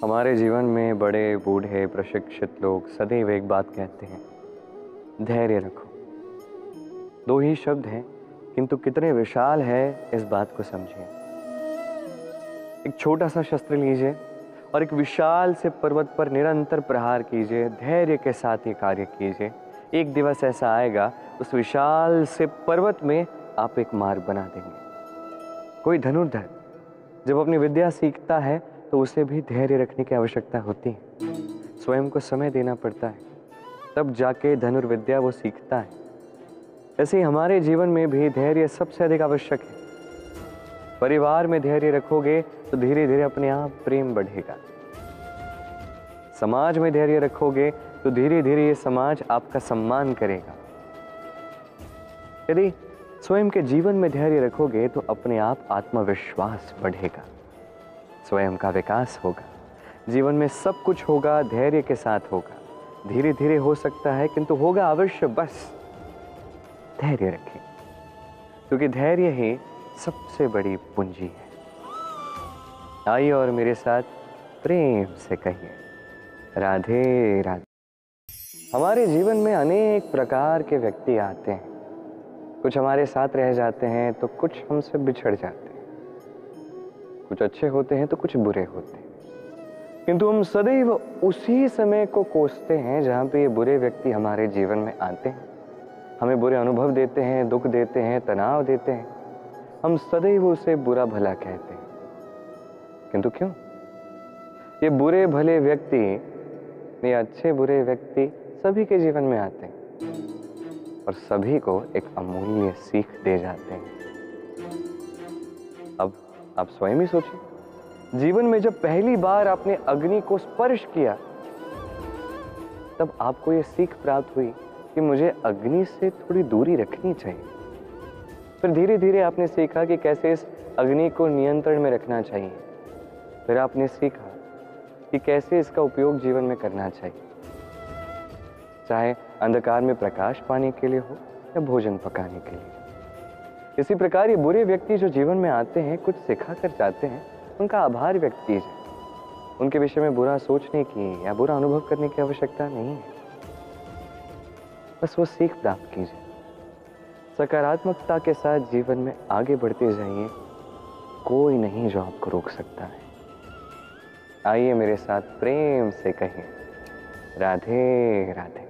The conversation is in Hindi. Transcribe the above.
हमारे जीवन में बड़े बूढ़े प्रशिक्षित लोग सदैव एक बात कहते हैं, धैर्य रखो। दो ही शब्द हैं, किंतु कितने विशाल है इस बात को समझिए। एक छोटा सा शस्त्र लीजिए और एक विशाल से पर्वत पर निरंतर प्रहार कीजिए, धैर्य के साथ ये कार्य कीजिए। एक दिवस ऐसा आएगा, उस विशाल से पर्वत में आप एक मार्ग बना देंगे। कोई धनुर्धर जब अपनी विद्या सीखता है तो उसे भी धैर्य रखने की आवश्यकता होती है। स्वयं को समय देना पड़ता है, तब जाके धनुर्विद्या वो सीखता है। ऐसे ही हमारे जीवन में भी धैर्य सबसे अधिक आवश्यक है। परिवार में धैर्य रखोगे तो धीरे धीरे अपने आप प्रेम बढ़ेगा। समाज में धैर्य रखोगे तो धीरे धीरे ये समाज आपका सम्मान करेगा। यदि स्वयं के जीवन में धैर्य रखोगे तो अपने आप आत्मविश्वास बढ़ेगा, स्वयं का विकास होगा, जीवन में सब कुछ होगा, धैर्य के साथ होगा। धीरे धीरे हो सकता है किंतु होगा अवश्य। बस धैर्य रखें, क्योंकि धैर्य ही सबसे बड़ी पूंजी है। आइए और मेरे साथ प्रेम से कहिए, राधे राधे। हमारे जीवन में अनेक प्रकार के व्यक्ति आते हैं, कुछ हमारे साथ रह जाते हैं तो कुछ हमसे बिछड़ जाते हैं, कुछ अच्छे होते हैं तो कुछ बुरे होते हैं। किंतु हम सदैव उसी समय को कोसते हैं जहाँ पे ये बुरे व्यक्ति हमारे जीवन में आते हैं, हमें बुरे अनुभव देते हैं, दुख देते हैं, तनाव देते हैं। हम सदैव उसे बुरा भला कहते हैं। किंतु क्यों? ये बुरे भले व्यक्ति, ये अच्छे बुरे व्यक्ति सभी के जीवन में आते हैं और सभी को एक अमूल्य सीख दे जाते हैं। अब आप स्वयं ही सोचिए, जीवन में जब पहली बार आपने अग्नि को स्पर्श किया तब आपको यह सीख प्राप्त हुई कि मुझे अग्नि से थोड़ी दूरी रखनी चाहिए। फिर धीरे धीरे आपने सीखा कि कैसे इस अग्नि को नियंत्रण में रखना चाहिए। फिर आपने सीखा कि कैसे इसका उपयोग जीवन में करना चाहिए, चाहे अंधकार में प्रकाश पाने के लिए हो या भोजन पकाने के लिए। इसी प्रकार ये बुरे व्यक्ति जो जीवन में आते हैं, कुछ सिखा कर जाते हैं, उनका आभार व्यक्त कीजिए। उनके विषय में बुरा सोचने की या बुरा अनुभव करने की आवश्यकता नहीं है। बस वो सीख प्राप्त कीजिए, सकारात्मकता के साथ जीवन में आगे बढ़ते जाइए। कोई नहीं जो आपको रोक सकता है। आइए मेरे साथ प्रेम से कहिए, राधे राधे।